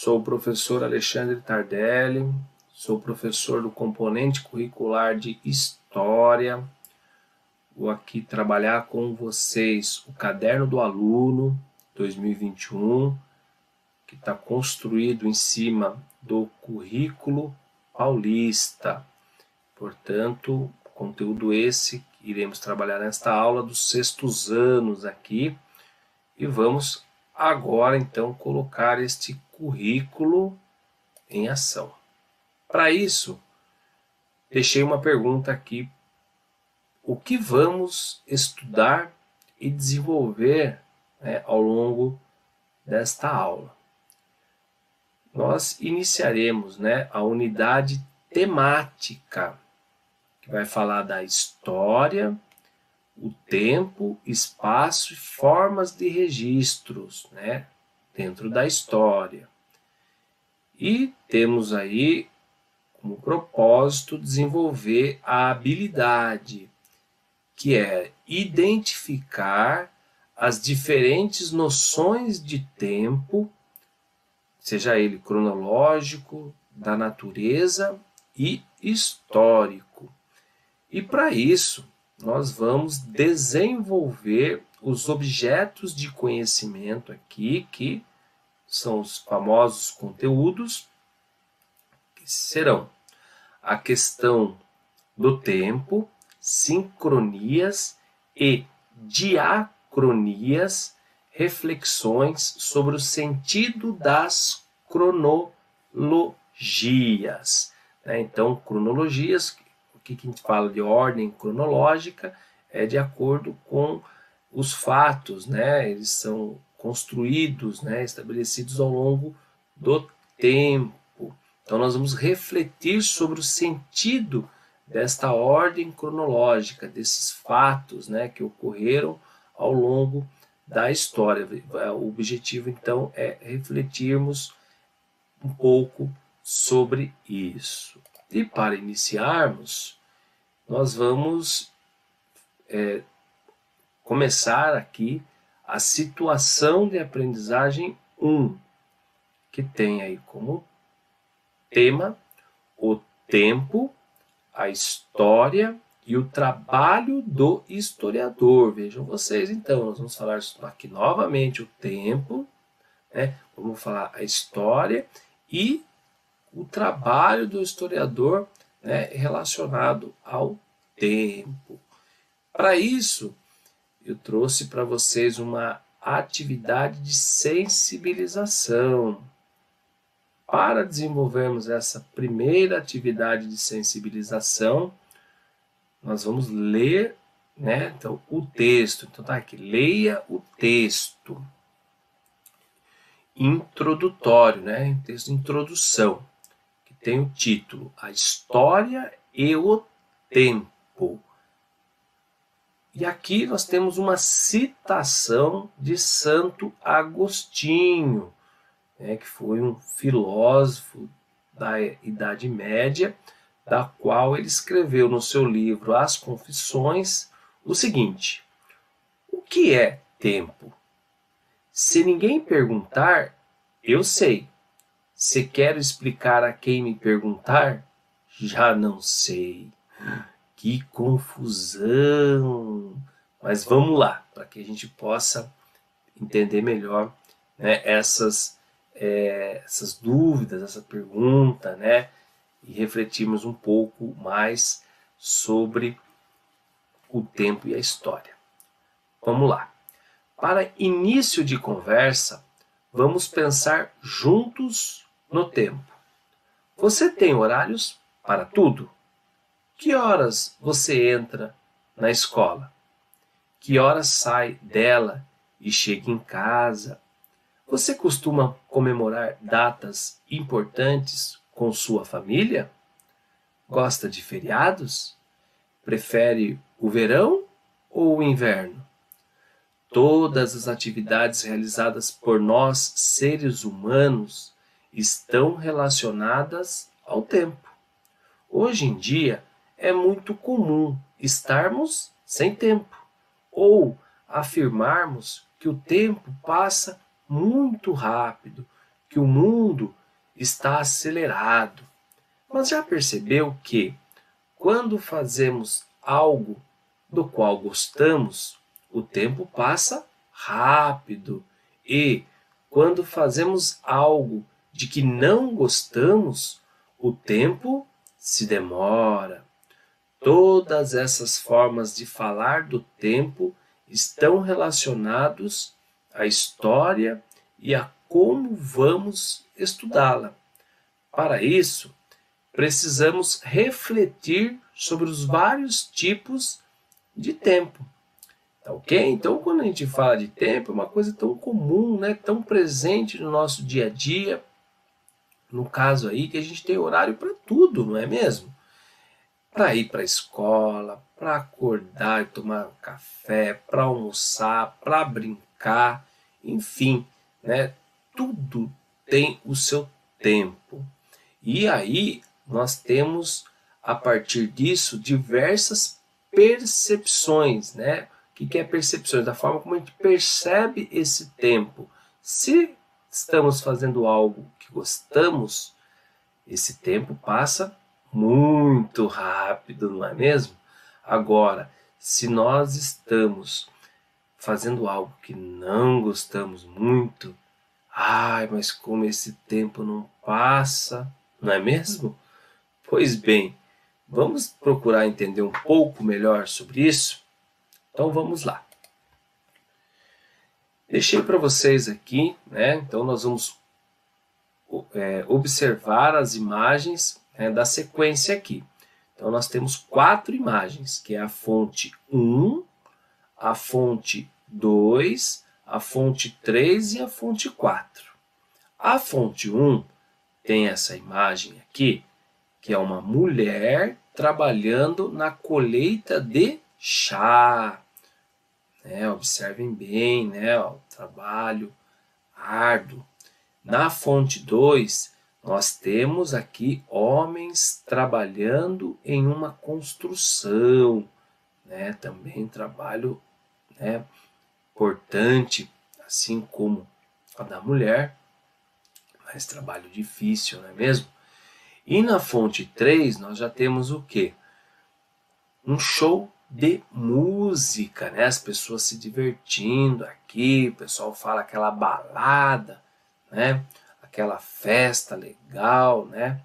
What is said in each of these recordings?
Sou o professor Alexandre Tardelli, sou professor do componente curricular de História. Vou aqui trabalhar com vocês o Caderno do Aluno 2021, que está construído em cima do currículo paulista. Portanto, conteúdo esse que iremos trabalhar nesta aula dos sextos anos aqui. E vamos agora, então, colocar este currículo em ação. Para isso, deixei uma pergunta aqui. O que vamos estudar e desenvolver, ao longo desta aula? Nós iniciaremos, a unidade temática, que vai falar da história, o tempo, espaço e formas de registros, dentro da história. E temos aí como propósito desenvolver a habilidade, que é identificar as diferentes noções de tempo, seja ele cronológico, da natureza e histórico. E para isso, nós vamos desenvolver os objetos de conhecimento aqui, que são os famosos conteúdos, que serão a questão do tempo, sincronias e diacronias, reflexões sobre o sentido das cronologias. Então, cronologias, o que a gente fala de ordem cronológica é de acordo com os fatos, eles são construídos, estabelecidos ao longo do tempo. Então, nós vamos refletir sobre o sentido desta ordem cronológica, desses fatos, que ocorreram ao longo da história. O objetivo, então, é refletirmos um pouco sobre isso. E para iniciarmos, nós vamos começar aqui a situação de aprendizagem 1, que tem aí como tema o tempo, a história e o trabalho do historiador. Vejam vocês, então, nós vamos falar aqui novamente o tempo, vamos falar a história e o trabalho do historiador, relacionado ao tempo. Para isso, eu trouxe para vocês uma atividade de sensibilização. Para desenvolvermos essa primeira atividade de sensibilização, nós vamos ler, então, o texto. Então tá aqui, leia o texto introdutório, texto de introdução, que tem o título A História e o Tempo. E aqui nós temos uma citação de Santo Agostinho, que foi um filósofo da Idade Média, da qual ele escreveu no seu livro As Confissões o seguinte: o que é tempo? Se ninguém perguntar, eu sei. Se quero explicar a quem me perguntar, já não sei. Que confusão! Mas vamos lá, para que a gente possa entender melhor essas dúvidas, essa pergunta, e refletirmos um pouco mais sobre o tempo e a história. Vamos lá. Para início de conversa, vamos pensar juntos no tempo. Você tem horários para tudo? Que horas você entra na escola? Que horas sai dela e chega em casa? Você costuma comemorar datas importantes com sua família? Gosta de feriados? Prefere o verão ou o inverno? Todas as atividades realizadas por nós, seres humanos, estão relacionadas ao tempo. Hoje em dia, é muito comum estarmos sem tempo ou afirmarmos que o tempo passa muito rápido, que o mundo está acelerado. Mas já percebeu que, quando fazemos algo do qual gostamos, o tempo passa rápido. E, quando fazemos algo de que não gostamos, o tempo se demora. Todas essas formas de falar do tempo estão relacionados à história e a como vamos estudá-la. Para isso, precisamos refletir sobre os vários tipos de tempo. Tá ok? Então, quando a gente fala de tempo, é uma coisa tão comum, né? Tão presente no nosso dia a dia. No caso aí, que a gente tem horário para tudo, não é mesmo? Para ir para a escola, para acordar e tomar um café, para almoçar, para brincar, enfim, né? Tudo tem o seu tempo. E aí nós temos, a partir disso, diversas percepções, né? O que é percepções? Da forma como a gente percebe esse tempo. Se estamos fazendo algo que gostamos, esse tempo passa muito rápido, não é mesmo? Agora, se nós estamos fazendo algo que não gostamos muito, ai, mas como esse tempo não passa, não é mesmo? Pois bem, vamos procurar entender um pouco melhor sobre isso? Então vamos lá. Deixei para vocês aqui, né? Então nós vamos observar as imagens, né, da sequência aqui. Então nós temos 4 imagens, que é a fonte 1, a fonte 2, a fonte 3 e a fonte 4. A fonte 1 tem essa imagem aqui, que é uma mulher trabalhando na colheita de chá. Observem bem, né, o trabalho árduo. Na fonte 2, nós temos aqui homens trabalhando em uma construção, né, também trabalho, né, importante, assim como a da mulher, mas trabalho difícil, não é mesmo? E na fonte 3, nós já temos o quê? Um show de música, né? As pessoas se divertindo aqui, o pessoal fala aquela balada, né? Aquela festa legal, né?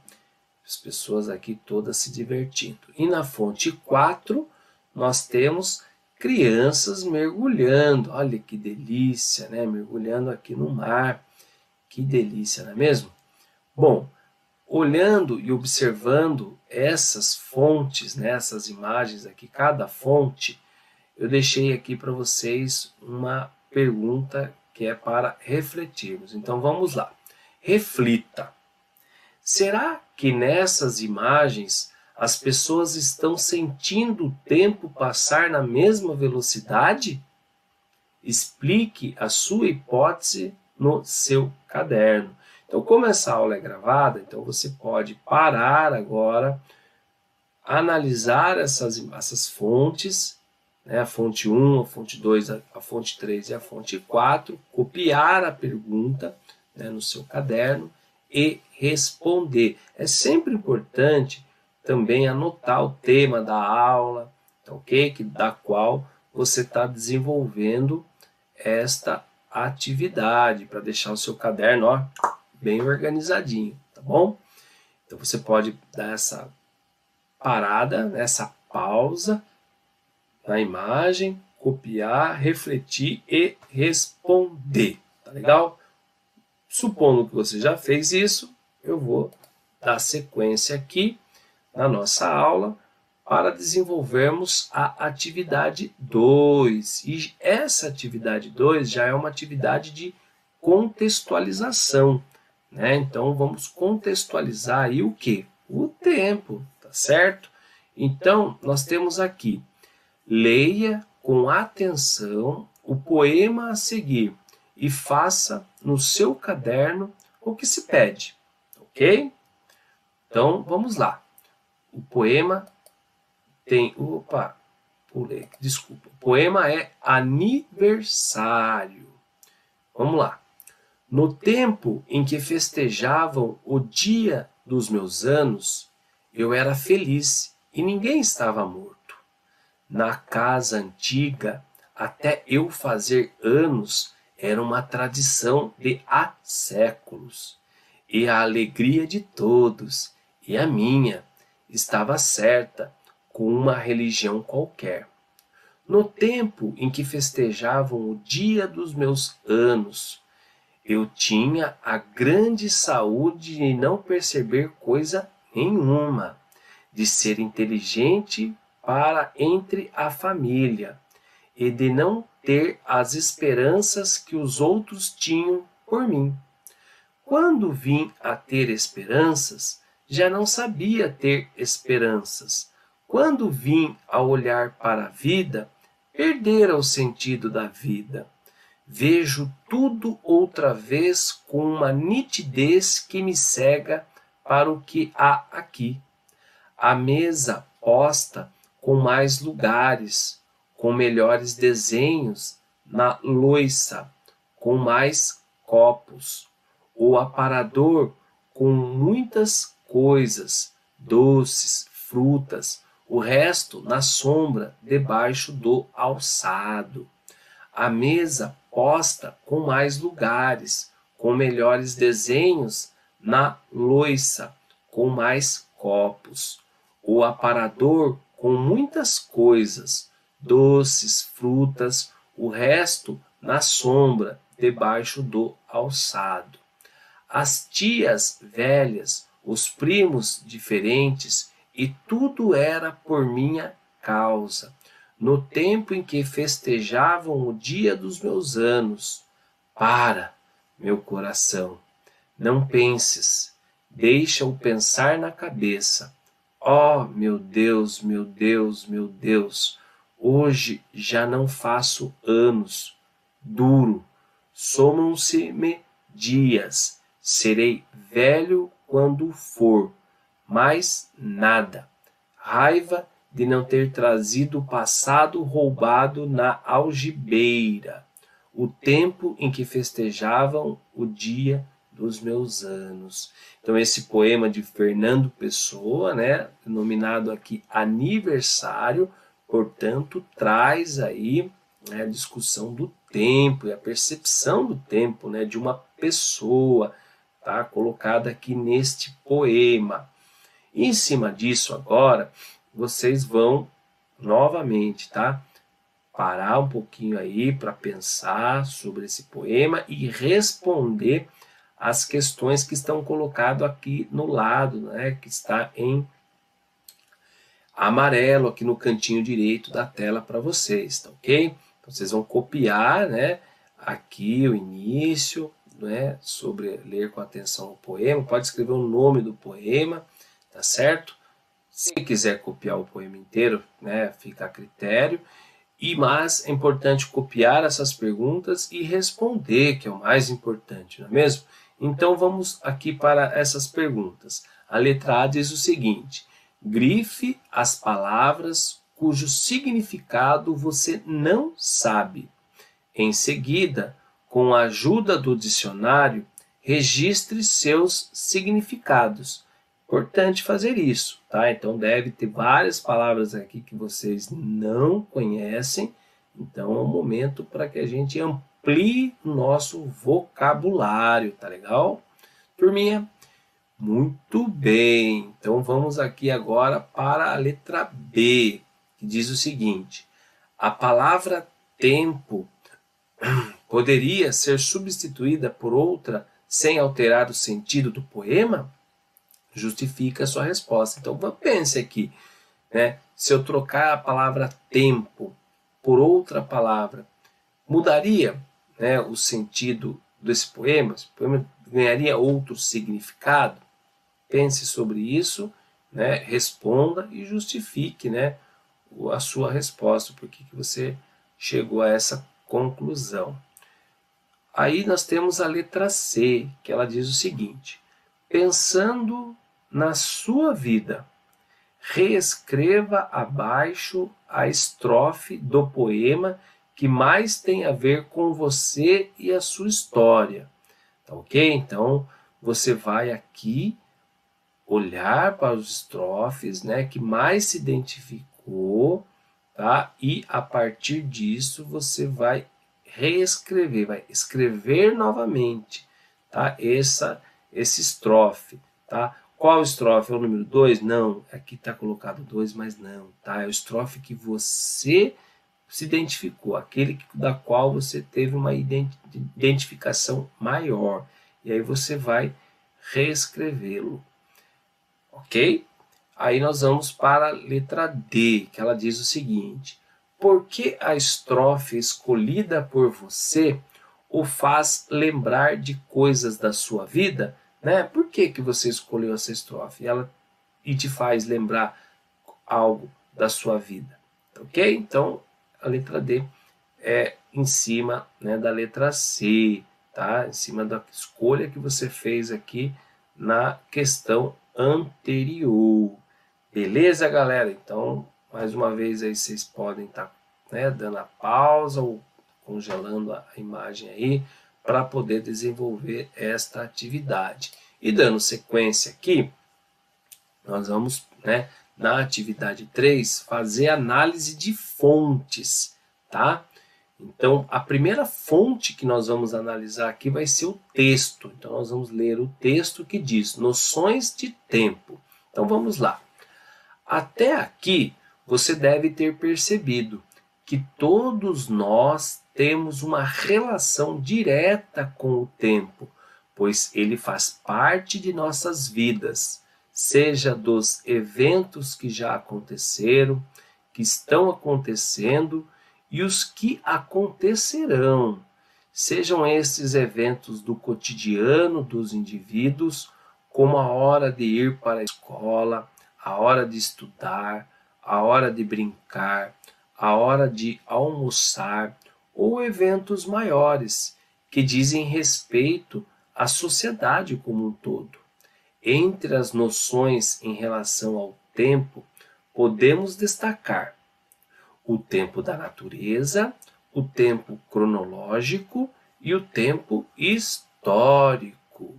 As pessoas aqui todas se divertindo. E na fonte 4, nós temos crianças mergulhando. Olha que delícia, né? Mergulhando aqui no mar. Que delícia, não é mesmo? Bom, olhando e observando essas fontes, né, essas imagens aqui, cada fonte, eu deixei aqui para vocês uma pergunta que é para refletirmos. Então vamos lá. Reflita. Será que nessas imagens as pessoas estão sentindo o tempo passar na mesma velocidade? Explique a sua hipótese no seu caderno. Então, como essa aula é gravada, então você pode parar agora, analisar essas fontes, né? A fonte 1, a fonte 2, a fonte 3 e a fonte 4, copiar a pergunta, né, no seu caderno e responder. É sempre importante também anotar o tema da aula, ok? Da qual você está desenvolvendo esta atividade, para deixar o seu caderno, ó, bem organizadinho, tá bom? Então você pode dar essa parada, essa pausa na imagem, copiar, refletir e responder, tá legal? Supondo que você já fez isso, eu vou dar sequência aqui na nossa aula para desenvolvermos a atividade 2. E essa atividade 2 já é uma atividade de contextualização, né? Então vamos contextualizar aí o quê? O tempo, tá certo? Então nós temos aqui: leia com atenção o poema a seguir e faça no seu caderno o que se pede, ok? Então vamos lá. O poema tem... Opa, pulei, desculpa. O poema é Aniversário. Vamos lá. No tempo em que festejavam o dia dos meus anos, eu era feliz e ninguém estava morto. Na casa antiga, até eu fazer anos, era uma tradição de há séculos. E a alegria de todos, e a minha, estava certa com uma religião qualquer. No tempo em que festejavam o dia dos meus anos, eu tinha a grande saúde de não perceber coisa nenhuma, de ser inteligente para entre a família e de não ter as esperanças que os outros tinham por mim. Quando vim a ter esperanças, já não sabia ter esperanças. Quando vim a olhar para a vida, perdera o sentido da vida. Vejo tudo outra vez com uma nitidez que me cega para o que há aqui. A mesa posta com mais lugares, com melhores desenhos na louça, com mais copos. O aparador com muitas coisas, doces, frutas, o resto na sombra, debaixo do alçado. A mesa posta com mais lugares, com melhores desenhos na louça, com mais copos. O aparador com muitas coisas, doces, frutas, o resto na sombra, debaixo do alçado. As tias velhas, os primos diferentes, e tudo era por minha causa. No tempo em que festejavam o dia dos meus anos. Para, meu coração, não penses, deixa-o pensar na cabeça. Oh, meu Deus, meu Deus, meu Deus, hoje já não faço anos. Duro, somam-se-me dias, serei velho quando for, mas nada. Raiva de não ter trazido o passado roubado na algibeira, o tempo em que festejavam o dia dos meus anos. Então esse poema de Fernando Pessoa, né, denominado aqui Aniversário, portanto, traz aí, né, a discussão do tempo e a percepção do tempo, né, de uma pessoa, tá, colocada aqui neste poema. E em cima disso agora, vocês vão novamente, tá? Parar um pouquinho aí para pensar sobre esse poema e responder as questões que estão colocadas aqui no lado, né? Que está em amarelo aqui no cantinho direito da tela para vocês, tá ok? Então, vocês vão copiar, né? Aqui o início, né? Sobre ler com atenção o poema. Pode escrever o nome do poema, tá certo? Se quiser copiar o poema inteiro, né, fica a critério. Mas é importante copiar essas perguntas e responder, que é o mais importante, não é mesmo? Então vamos aqui para essas perguntas. A letra A diz o seguinte: grife as palavras cujo significado você não sabe. Em seguida, com a ajuda do dicionário, registre seus significados. Importante fazer isso, tá? Então deve ter várias palavras aqui que vocês não conhecem. Então é um momento para que a gente amplie o nosso vocabulário, tá legal? Turminha, muito bem. Então vamos aqui agora para a letra B, que diz o seguinte: a palavra tempo poderia ser substituída por outra sem alterar o sentido do poema? Justifica a sua resposta. Então, pense aqui, né? Se eu trocar a palavra tempo por outra palavra, mudaria, né, o sentido desse poema? Esse poema ganharia outro significado? Pense sobre isso, né? Responda e justifique, né, a sua resposta, por que você chegou a essa conclusão. Aí nós temos a letra C, que ela diz o seguinte: pensando na sua vida, reescreva abaixo a estrofe do poema que mais tem a ver com você e a sua história. tá ok? Então, você vai aqui olhar para os estrofes, né, que mais se identificou, tá? E a partir disso você vai reescrever, vai escrever novamente, tá? Esse estrofe, tá? Qual estrofe? É o número 2? Não, aqui está colocado 2, mas não, tá? É o estrofe que você se identificou, aquele da qual você teve uma identificação maior. E aí você vai reescrevê-lo, ok? Aí nós vamos para a letra D, que ela diz o seguinte: por que a estrofe escolhida por você o faz lembrar de coisas da sua vida? Né? Por que você escolheu essa estrofe? E te faz lembrar algo da sua vida, ok? Então, a letra D é em cima, né, da letra C, tá? Em cima da escolha que você fez aqui na questão anterior. Beleza, galera? Então, mais uma vez aí vocês podem estar, né, dando a pausa ou congelando a imagem aí para poder desenvolver esta atividade. E dando sequência aqui, nós vamos, né, na atividade 3, fazer análise de fontes, tá? Então, a primeira fonte que nós vamos analisar aqui vai ser o texto. Então, nós vamos ler o texto que diz noções de tempo. Então, vamos lá. Até aqui, você deve ter percebido que todos nós temos uma relação direta com o tempo, pois ele faz parte de nossas vidas, seja dos eventos que já aconteceram, que estão acontecendo e os que acontecerão. Sejam esses eventos do cotidiano dos indivíduos, como a hora de ir para a escola, a hora de estudar, a hora de brincar, a hora de almoçar, ou eventos maiores que dizem respeito à sociedade como um todo. Entre as noções em relação ao tempo, podemos destacar o tempo da natureza, o tempo cronológico e o tempo histórico.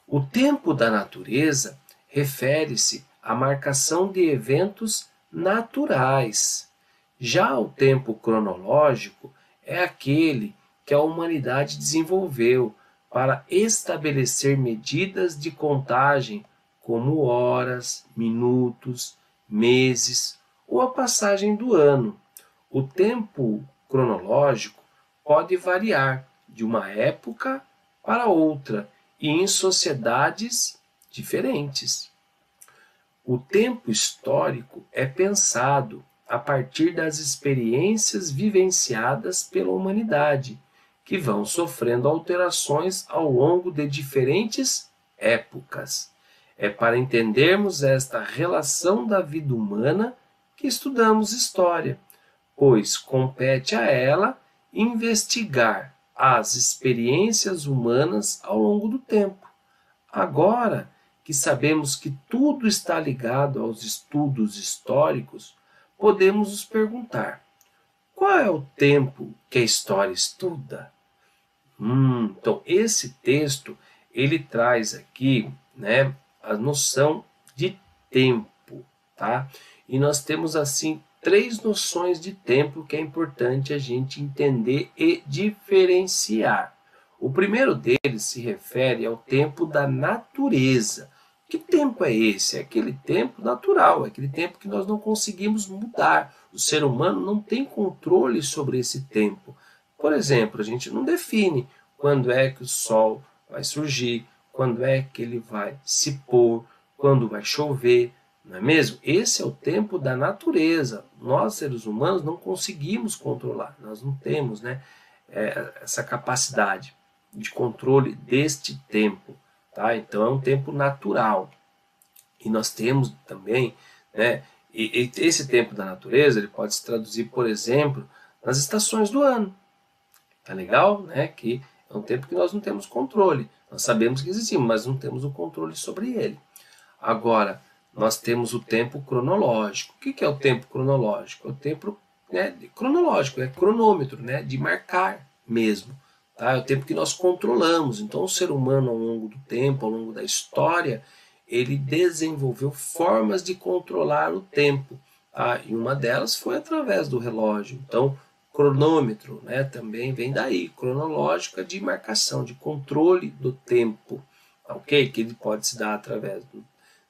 O tempo da natureza refere-se à marcação de eventos naturais. Já o tempo cronológico é aquele que a humanidade desenvolveu para estabelecer medidas de contagem como horas, minutos, meses ou a passagem do ano. O tempo cronológico pode variar de uma época para outra e em sociedades diferentes. O tempo histórico é pensado a partir das experiências vivenciadas pela humanidade, que vão sofrendo alterações ao longo de diferentes épocas. É para entendermos esta relação da vida humana que estudamos história, pois compete a ela investigar as experiências humanas ao longo do tempo. Agora que sabemos que tudo está ligado aos estudos históricos, podemos nos perguntar: qual é o tempo que a história estuda? Então, esse texto, ele traz aqui, né, a noção de tempo, tá? E nós temos, assim, 3 noções de tempo que é importante a gente entender e diferenciar. O primeiro deles se refere ao tempo da natureza. Que tempo é esse? É aquele tempo natural, é aquele tempo que nós não conseguimos mudar. O ser humano não tem controle sobre esse tempo. Por exemplo, a gente não define quando é que o sol vai surgir, quando é que ele vai se pôr, quando vai chover, não é mesmo? Esse é o tempo da natureza. Nós, seres humanos, não conseguimos controlar, nós não temos, né, essa capacidade de controle deste tempo, tá? Então é um tempo natural. E nós temos também, né, e esse tempo da natureza, ele pode se traduzir, por exemplo, nas estações do ano. Tá legal? Né? Que é um tempo que nós não temos controle. Nós sabemos que existe, mas não temos o controle sobre ele. Agora, nós temos o tempo cronológico. O que é o tempo cronológico? É o tempo, né, cronológico, é cronômetro, né, de marcar mesmo. tá? É o tempo que nós controlamos. Então o ser humano, ao longo do tempo, ao longo da história, ele desenvolveu formas de controlar o tempo, tá? E uma delas foi através do relógio. Então, cronômetro, né, também vem daí, cronológica, de marcação, de controle do tempo, ok? Que ele pode se dar através do,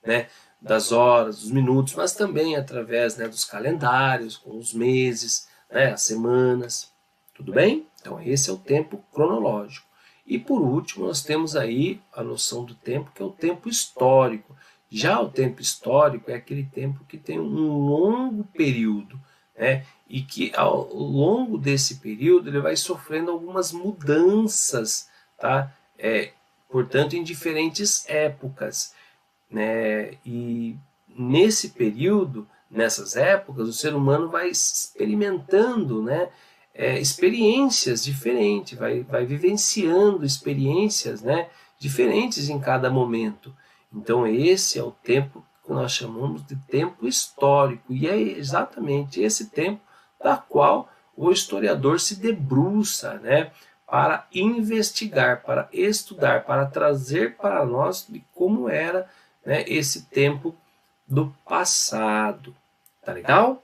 né, das horas, dos minutos, mas também através, né, dos calendários, com os meses, né, as semanas, tudo bem? Então esse é o tempo cronológico. E por último, nós temos aí a noção do tempo, que é o tempo histórico. Já o tempo histórico é aquele tempo que tem um longo período, né? E que ao longo desse período ele vai sofrendo algumas mudanças, tá? Portanto, em diferentes épocas, né? E nesse período, nessas épocas, o ser humano vai experimentando, né? Experiências diferentes, vai vivenciando experiências, né? Diferentes em cada momento. Então esse é o tempo que nós chamamos de tempo histórico, e é exatamente esse tempo da qual o historiador se debruça, né? Para investigar, para estudar, para trazer para nós de como era, né, esse tempo do passado. Tá legal?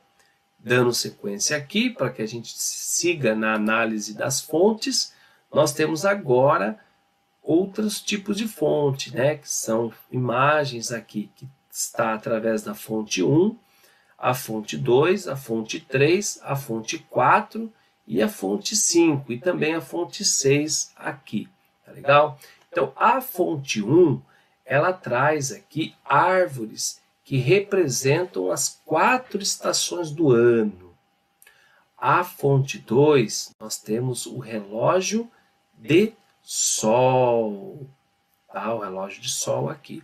Dando sequência aqui, para que a gente siga na análise das fontes, nós temos agora outros tipos de fonte, né, que são imagens aqui, que está através da fonte 1, a fonte 2, a fonte 3, a fonte 4 e a fonte 5, e também a fonte 6 aqui, tá legal? Então, a fonte 1, ela traz aqui árvores que representam as 4 estações do ano. A fonte 2, nós temos o relógio de sol, tá? O relógio de sol aqui.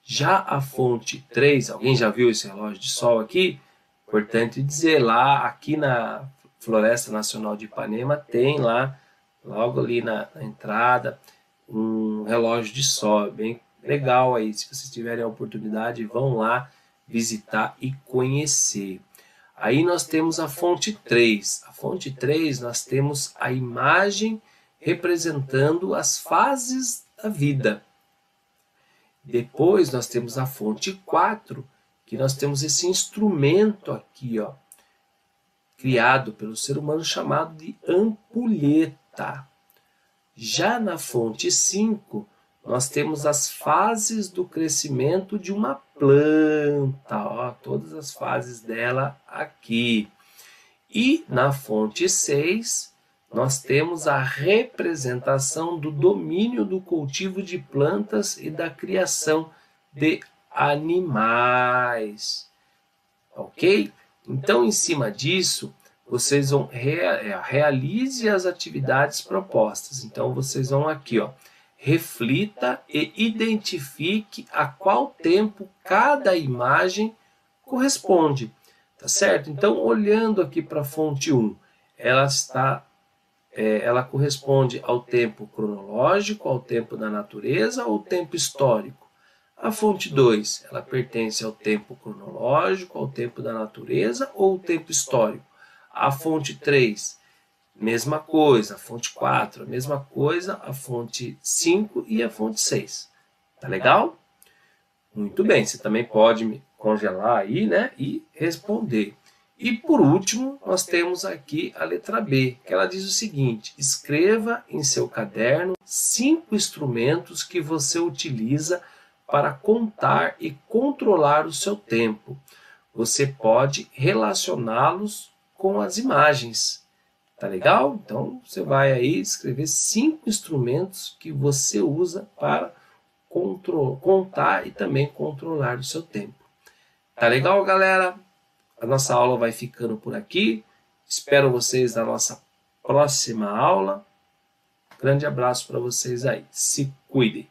Já a fonte 3, alguém já viu esse relógio de sol aqui? Importante dizer, lá aqui na Floresta Nacional de Ipanema tem lá, logo ali na entrada, um relógio de sol, bem legal aí. Se vocês tiverem a oportunidade, vão lá visitar e conhecer. Aí nós temos a fonte 3. A fonte 3, nós temos a imagem representando as fases da vida. Depois nós temos a fonte 4, que nós temos esse instrumento aqui, ó, criado pelo ser humano, chamado de ampulheta. Já na fonte 5, nós temos as fases do crescimento de uma planta, ó, todas as fases dela aqui. E na fonte 6, nós temos a representação do domínio do cultivo de plantas e da criação de animais. Ok? Então, em cima disso, vocês vão realize as atividades propostas. Então, vocês vão aqui, ó, reflita e identifique a qual tempo cada imagem corresponde. Tá certo? Então, olhando aqui para a fonte 1, ela corresponde ao tempo cronológico, ao tempo da natureza ou ao tempo histórico. A fonte 2, ela pertence ao tempo cronológico, ao tempo da natureza ou ao tempo histórico. A fonte 3, mesma coisa. A fonte 4, a mesma coisa. A fonte 5 e a fonte 6. Tá legal? Muito bem, você também pode me congelar aí, né, e responder. E por último, nós temos aqui a letra B, que ela diz o seguinte: escreva em seu caderno 5 instrumentos que você utiliza para contar e controlar o seu tempo. Você pode relacioná-los com as imagens. Tá legal? Então, você vai aí escrever 5 instrumentos que você usa para contar e também controlar o seu tempo. Tá legal, galera? A nossa aula vai ficando por aqui. Espero vocês na nossa próxima aula. Grande abraço para vocês aí. Se cuidem.